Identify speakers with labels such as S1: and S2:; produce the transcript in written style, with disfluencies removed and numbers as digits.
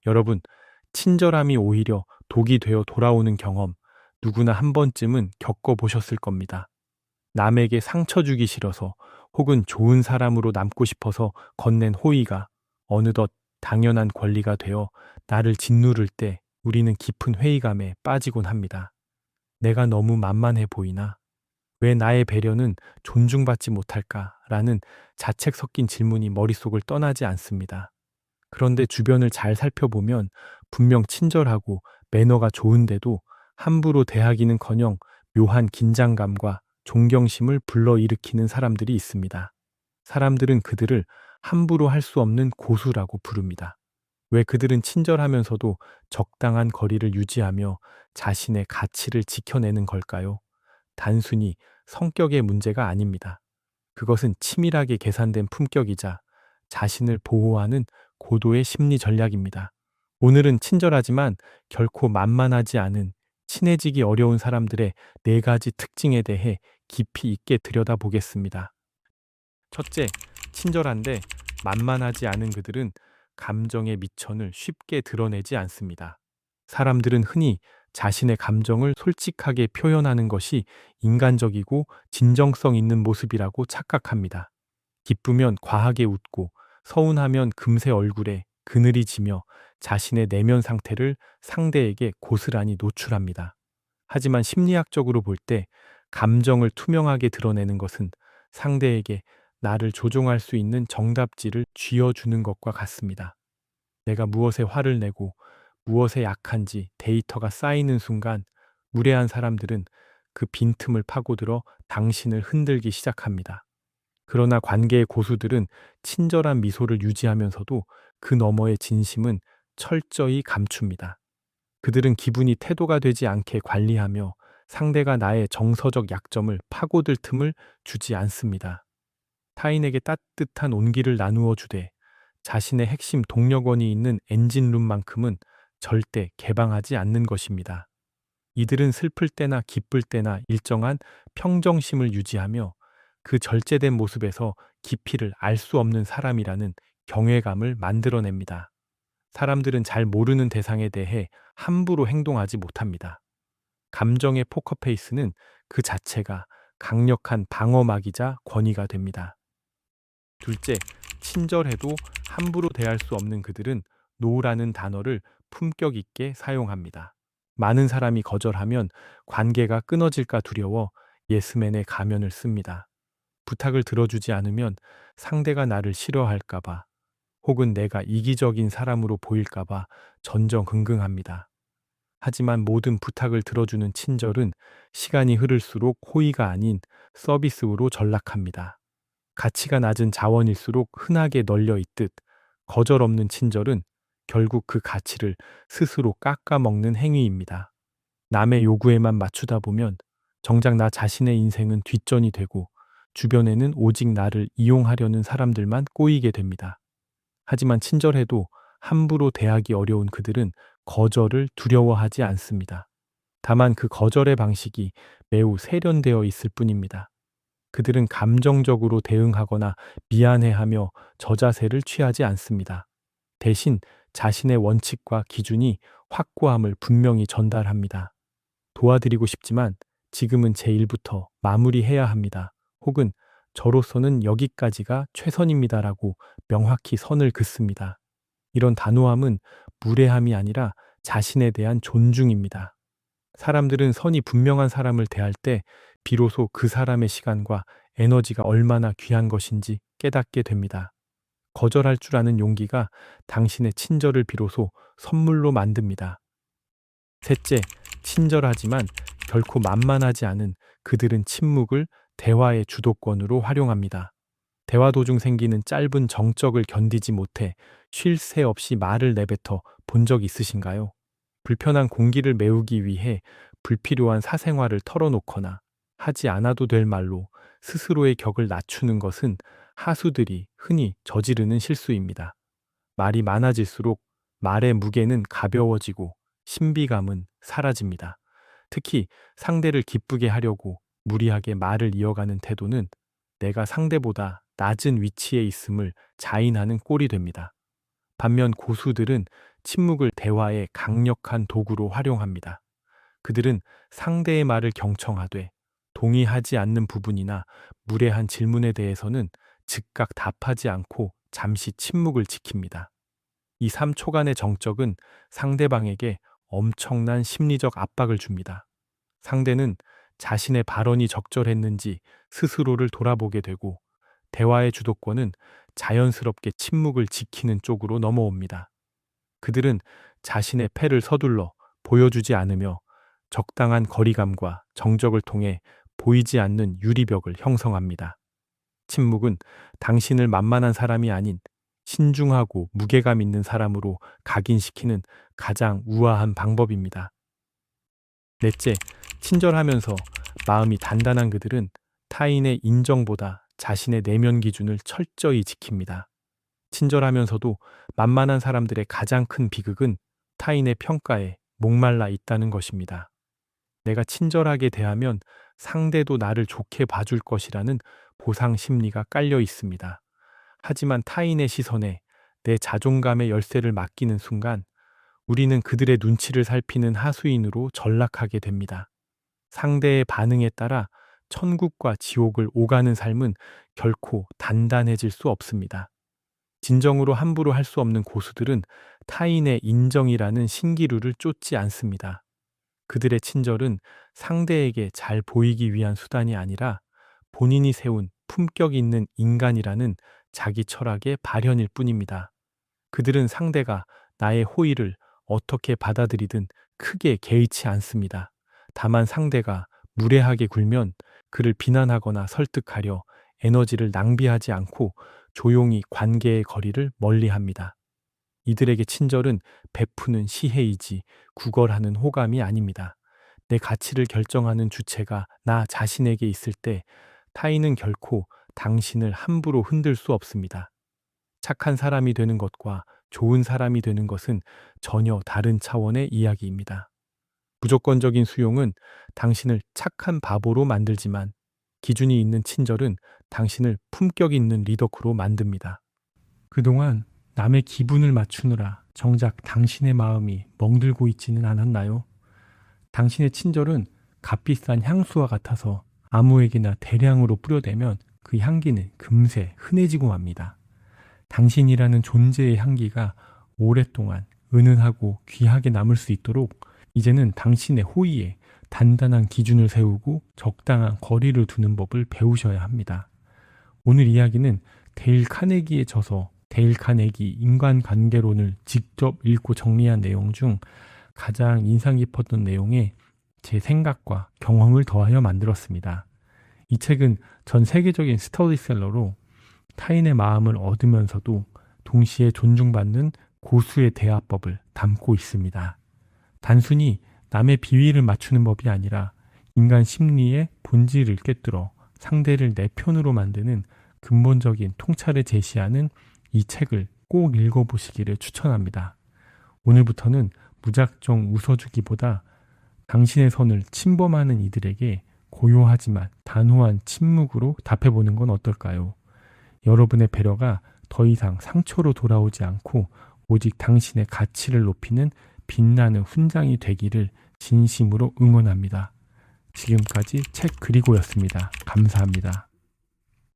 S1: 여러분, 친절함이 오히려 독이 되어 돌아오는 경험, 누구나 한 번쯤은 겪어보셨을 겁니다. 남에게 상처 주기 싫어서 혹은 좋은 사람으로 남고 싶어서 건넨 호의가 어느덧 당연한 권리가 되어 나를 짓누를 때 우리는 깊은 회의감에 빠지곤 합니다. 내가 너무 만만해 보이나? 왜 나의 배려는 존중받지 못할까라는 자책 섞인 질문이 머릿속을 떠나지 않습니다. 그런데 주변을 잘 살펴보면 분명 친절하고 매너가 좋은데도 함부로 대하기는커녕 묘한 긴장감과 존경심을 불러일으키는 사람들이 있습니다. 사람들은 그들을 함부로 할 수 없는 고수라고 부릅니다. 왜 그들은 친절하면서도 적당한 거리를 유지하며 자신의 가치를 지켜내는 걸까요? 단순히 성격의 문제가 아닙니다. 그것은 치밀하게 계산된 품격이자 자신을 보호하는 고도의 심리 전략입니다. 오늘은 친절하지만 결코 만만하지 않은 친해지기 어려운 사람들의 네 가지 특징에 대해 깊이 있게 들여다보겠습니다. 첫째, 친절한데 만만하지 않은 그들은 감정의 미천을 쉽게 드러내지 않습니다. 사람들은 흔히 자신의 감정을 솔직하게 표현하는 것이 인간적이고 진정성 있는 모습이라고 착각합니다. 기쁘면 과하게 웃고 서운하면 금세 얼굴에 그늘이 지며 자신의 내면 상태를 상대에게 고스란히 노출합니다. 하지만 심리학적으로 볼 때 감정을 투명하게 드러내는 것은 상대에게 나를 조종할 수 있는 정답지를 쥐어주는 것과 같습니다. 내가 무엇에 화를 내고 무엇에 약한지 데이터가 쌓이는 순간 무례한 사람들은 그 빈틈을 파고들어 당신을 흔들기 시작합니다. 그러나 관계의 고수들은 친절한 미소를 유지하면서도 그 너머의 진심은 철저히 감춥니다. 그들은 기분이 태도가 되지 않게 관리하며 상대가 나의 정서적 약점을 파고들 틈을 주지 않습니다. 타인에게 따뜻한 온기를 나누어 주되 자신의 핵심 동력원이 있는 엔진룸만큼은 절대 개방하지 않는 것입니다. 이들은 슬플 때나 기쁠 때나 일정한 평정심을 유지하며 그 절제된 모습에서 깊이를 알 수 없는 사람이라는 경외감을 만들어냅니다. 사람들은 잘 모르는 대상에 대해 함부로 행동하지 못합니다. 감정의 포커페이스는 그 자체가 강력한 방어막이자 권위가 됩니다. 둘째, 친절해도 함부로 대할 수 없는 그들은 노라는 단어를 품격 있게 사용합니다. 많은 사람이 거절하면 관계가 끊어질까 두려워 예스맨의 가면을 씁니다. 부탁을 들어주지 않으면 상대가 나를 싫어할까봐 혹은 내가 이기적인 사람으로 보일까봐 전전긍긍합니다. 하지만 모든 부탁을 들어주는 친절은 시간이 흐를수록 호의가 아닌 서비스로 전락합니다. 가치가 낮은 자원일수록 흔하게 널려 있듯 거절 없는 친절은 결국 그 가치를 스스로 깎아먹는 행위입니다. 남의 요구에만 맞추다 보면 정작 나 자신의 인생은 뒷전이 되고 주변에는 오직 나를 이용하려는 사람들만 꼬이게 됩니다. 하지만 친절해도 함부로 대하기 어려운 그들은 거절을 두려워하지 않습니다. 다만 그 거절의 방식이 매우 세련되어 있을 뿐입니다. 그들은 감정적으로 대응하거나 미안해하며 저자세를 취하지 않습니다. 대신 자신의 원칙과 기준이 확고함을 분명히 전달합니다. 도와드리고 싶지만 지금은 제 일부터 마무리해야 합니다. 혹은 저로서는 여기까지가 최선입니다라고 명확히 선을 긋습니다. 이런 단호함은 무례함이 아니라 자신에 대한 존중입니다. 사람들은 선이 분명한 사람을 대할 때 비로소 그 사람의 시간과 에너지가 얼마나 귀한 것인지 깨닫게 됩니다. 거절할 줄 아는 용기가 당신의 친절을 비로소 선물로 만듭니다. 셋째, 친절하지만 결코 만만하지 않은 그들은 침묵을 대화의 주도권으로 활용합니다. 대화 도중 생기는 짧은 정적을 견디지 못해 쉴 새 없이 말을 내뱉어 본 적 있으신가요? 불편한 공기를 메우기 위해 불필요한 사생활을 털어놓거나 하지 않아도 될 말로 스스로의 격을 낮추는 것은 하수들이 흔히 저지르는 실수입니다. 말이 많아질수록 말의 무게는 가벼워지고 신비감은 사라집니다. 특히 상대를 기쁘게 하려고 무리하게 말을 이어가는 태도는 내가 상대보다 낮은 위치에 있음을 자인하는 꼴이 됩니다. 반면 고수들은 침묵을 대화의 강력한 도구로 활용합니다. 그들은 상대의 말을 경청하되 동의하지 않는 부분이나 무례한 질문에 대해서는 즉각 답하지 않고 잠시 침묵을 지킵니다. 이 3초간의 정적은 상대방에게 엄청난 심리적 압박을 줍니다. 상대는 자신의 발언이 적절했는지 스스로를 돌아보게 되고 대화의 주도권은 자연스럽게 침묵을 지키는 쪽으로 넘어옵니다. 그들은 자신의 패를 서둘러 보여주지 않으며 적당한 거리감과 정적을 통해 보이지 않는 유리벽을 형성합니다. 침묵은 당신을 만만한 사람이 아닌 신중하고 무게감 있는 사람으로 각인시키는 가장 우아한 방법입니다. 넷째, 친절하면서 마음이 단단한 그들은 타인의 인정보다 자신의 내면 기준을 철저히 지킵니다. 친절하면서도 만만한 사람들의 가장 큰 비극은 타인의 평가에 목말라 있다는 것입니다. 내가 친절하게 대하면 상대도 나를 좋게 봐줄 것이라는 보상 심리가 깔려 있습니다. 하지만 타인의 시선에 내 자존감의 열쇠를 맡기는 순간 우리는 그들의 눈치를 살피는 하수인으로 전락하게 됩니다. 상대의 반응에 따라 천국과 지옥을 오가는 삶은 결코 단단해질 수 없습니다. 진정으로 함부로 할 수 없는 고수들은 타인의 인정이라는 신기루를 쫓지 않습니다. 그들의 친절은 상대에게 잘 보이기 위한 수단이 아니라 본인이 세운 품격 있는 인간이라는 자기 철학의 발현일 뿐입니다. 그들은 상대가 나의 호의를 어떻게 받아들이든 크게 개의치 않습니다. 다만 상대가 무례하게 굴면 그를 비난하거나 설득하려 에너지를 낭비하지 않고 조용히 관계의 거리를 멀리합니다. 이들에게 친절은 베푸는 시혜이지 구걸하는 호감이 아닙니다. 내 가치를 결정하는 주체가 나 자신에게 있을 때 타인은 결코 당신을 함부로 흔들 수 없습니다. 착한 사람이 되는 것과 좋은 사람이 되는 것은 전혀 다른 차원의 이야기입니다. 무조건적인 수용은 당신을 착한 바보로 만들지만 기준이 있는 친절은 당신을 품격 있는 리더크로 만듭니다. 그동안 남의 기분을 맞추느라 정작 당신의 마음이 멍들고 있지는 않았나요? 당신의 친절은 값비싼 향수와 같아서 아무에게나 대량으로 뿌려대면 그 향기는 금세 흔해지고 맙니다. 당신이라는 존재의 향기가 오랫동안 은은하고 귀하게 남을 수 있도록 이제는 당신의 호의에 단단한 기준을 세우고 적당한 거리를 두는 법을 배우셔야 합니다. 오늘 이야기는 데일 카네기의 저서 데일 카네기 인간관계론을 직접 읽고 정리한 내용 중 가장 인상 깊었던 내용에 제 생각과 경험을 더하여 만들었습니다. 이 책은 전 세계적인 스터디셀러로 타인의 마음을 얻으면서도 동시에 존중받는 고수의 대화법을 담고 있습니다. 단순히 남의 비위를 맞추는 법이 아니라 인간 심리의 본질을 꿰뚫어 상대를 내 편으로 만드는 근본적인 통찰을 제시하는 이 책을 꼭 읽어보시기를 추천합니다. 오늘부터는 무작정 웃어주기보다 당신의 선을 침범하는 이들에게 고요하지만 단호한 침묵으로 답해보는 건 어떨까요? 여러분의 배려가 더 이상 상처로 돌아오지 않고 오직 당신의 가치를 높이는 빛나는 훈장이 되기를 진심으로 응원합니다. 지금까지 책 그리고였습니다. 감사합니다.